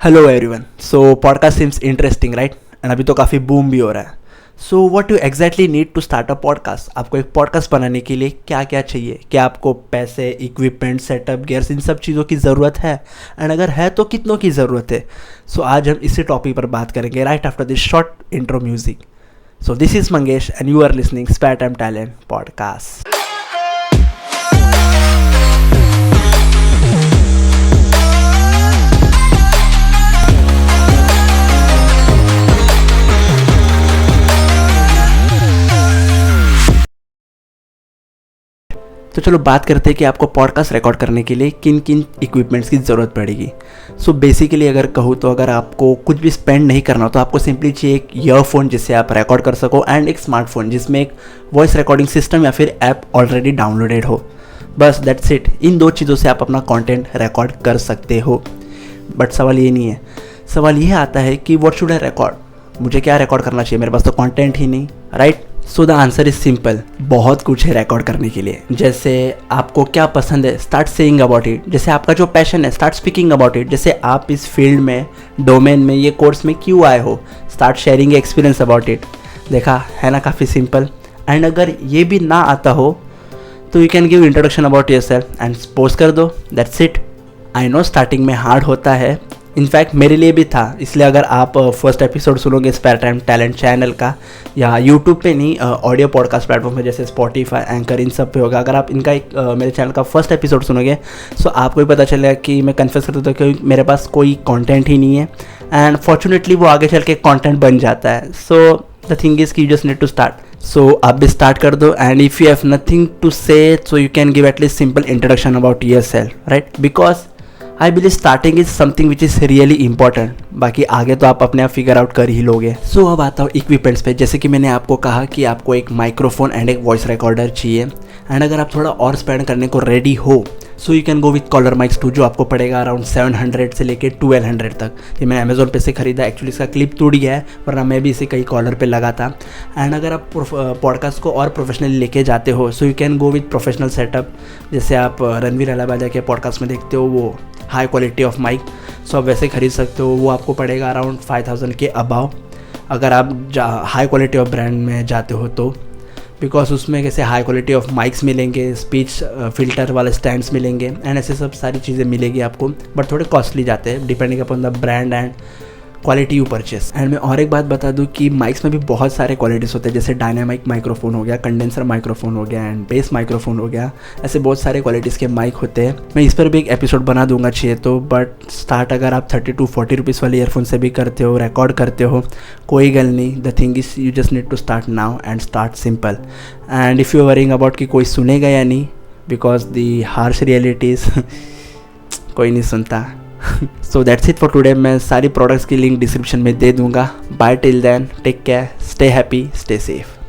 Hello everyone. So podcast seems interesting right, and अभी तो काफ़ी बूम भी हो रहा है। So what you exactly need to start a podcast. आपको एक पॉडकास्ट बनाने के लिए क्या क्या चाहिए? क्या आपको पैसे, इक्विपमेंट, सेटअप, गियर्स, इन सब चीज़ों की ज़रूरत है? एंड अगर है तो कितनों की ज़रूरत है? सो आज हम इसी टॉपिक पर बात करेंगे right after this short intro music. So this is Mangesh and you are listening spare time talent podcast. तो चलो बात करते हैं कि आपको पॉडकास्ट रिकॉर्ड करने के लिए किन किन इक्विपमेंट्स की ज़रूरत पड़ेगी। सो बेसिकली अगर कहूँ तो अगर आपको कुछ भी स्पेंड नहीं करना हो तो आपको सिंपली चाहिए एक ईयरफोन जिससे आप रिकॉर्ड कर सको, एंड एक स्मार्टफोन जिसमें एक वॉइस रिकॉर्डिंग सिस्टम या फिर ऐप ऑलरेडी डाउनलोडेड हो। बस दैट्स इट। इन दो चीज़ों से आप अपना कॉन्टेंट रिकॉर्ड कर सकते हो। बट सवाल ये नहीं है, सवाल ये आता है कि व्हाट शुड आई रिकॉर्ड, मुझे क्या रिकॉर्ड करना चाहिए, मेरे पास तो कंटेंट ही नहीं, right? So the answer is simple, बहुत कुछ है रिकॉर्ड करने के लिए। जैसे आपको क्या पसंद है, स्टार्ट सेइंग अबाउट इट। जैसे आपका जो पैशन है, स्टार्ट स्पीकिंग अबाउट इट। जैसे आप इस फील्ड में, डोमेन में, ये कोर्स में क्यों आए हो, start sharing experience about it. देखा है ना, काफ़ी सिंपल। एंड अगर ये भी ना आता हो तो you can give introduction about yourself and post कर दो, that's it. I know starting में हार्ड होता है, इनफैक्ट मेरे लिए भी था। इसलिए अगर आप फर्स्ट एपिसोड सुनोगे स्पेयर टाइम टैलेंट चैनल का, या यूट्यूब पे नहीं, ऑडियो पॉडकास्ट प्लेटफॉर्म पे जैसे स्पॉटिफाई, एंकर, इन सब पे होगा, अगर आप इनका एक मेरे चैनल का फर्स्ट एपिसोड सुनोगे सो आपको भी पता चलेगा कि मैं कन्फेस करता था कि मेरे पास कोई कंटेंट ही नहीं है। एंड फॉर्चुनेटली वो आगे चल के कंटेंट बन जाता है। सो द थिंग इज़ कि you just need to start. So आप भी स्टार्ट कर दो, and if you have nothing to say so you can give at least simple introduction about yourself, right? Because I believe starting is something which is really important. बाकी आगे तो आप अपने आप फिगर आउट कर ही लोगे। सो अब आता हूँ इक्विपमेंट्स पे। जैसे कि मैंने आपको कहा कि आपको एक माइक्रोफोन एंड एक वॉइस रिकॉर्डर चाहिए। एंड अगर आप थोड़ा और स्पेंड करने को रेडी हो so you can go with collar mics 2, जो आपको पड़ेगा अराउंड 700 से लेके 1200 तक। ये मैंने अमेजोन पे से खरीदा। एक्चुअली इसका क्लिप टूट गया है, वरना मैं भी इसे कई कॉलर पे लगा था। एंड अगर आप पॉडकास्ट को और प्रोफेशनली लेके जाते हो so you can go with professional setup. जैसे आप रणवीर अलाबाजा के पॉडकास्ट में देखते हो वो हाई क्वालिटी ऑफ माइक, सो आप वैसे खरीद सकते हो। वो आपको पड़ेगा अराउंड 5000 के अबाव अगर आप हाई क्वालिटी ऑफ ब्रांड में जाते हो तो, बिकॉज उसमें कैसे हाई क्वालिटी ऑफ माइक्स मिलेंगे, स्पीच फिल्टर वाले स्टैंड्स मिलेंगे, एंड ऐसे सब सारी चीज़ें मिलेगी आपको। बट थोड़े कॉस्टली जाते हैं depending upon the brand and quality you purchase. And मैं और एक बात बता दूं कि माइक्स में भी बहुत सारे क्वालिटीज़ होते हैं। जैसे डायनामिक माइक्रोफोन हो गया, कंडेंसर माइक्रोफोन हो गया, एंड बेस माइक्रोफोन हो गया। ऐसे बहुत सारे क्वालिटीज़ के माइक होते हैं। मैं इस पर भी एक एपिसोड बना दूंगा चाहिए तो। बट स्टार्ट अगर आप 30 to 40 रुपीज़ वाले ईयरफोन से भी करते हो, रिकॉर्ड करते हो, कोई गल नहीं। The thing is you just need to start now and start simple. And if you worrying about कि कोई सुनेगा या नहीं, बिकॉज दी हार्श रियलिटीज़ कोई नहीं सुनता। So that's it for today. मैं सारी प्रोडक्ट्स की लिंक डिस्क्रिप्शन में दे दूंगा। Bye till then, take care, stay happy, stay safe.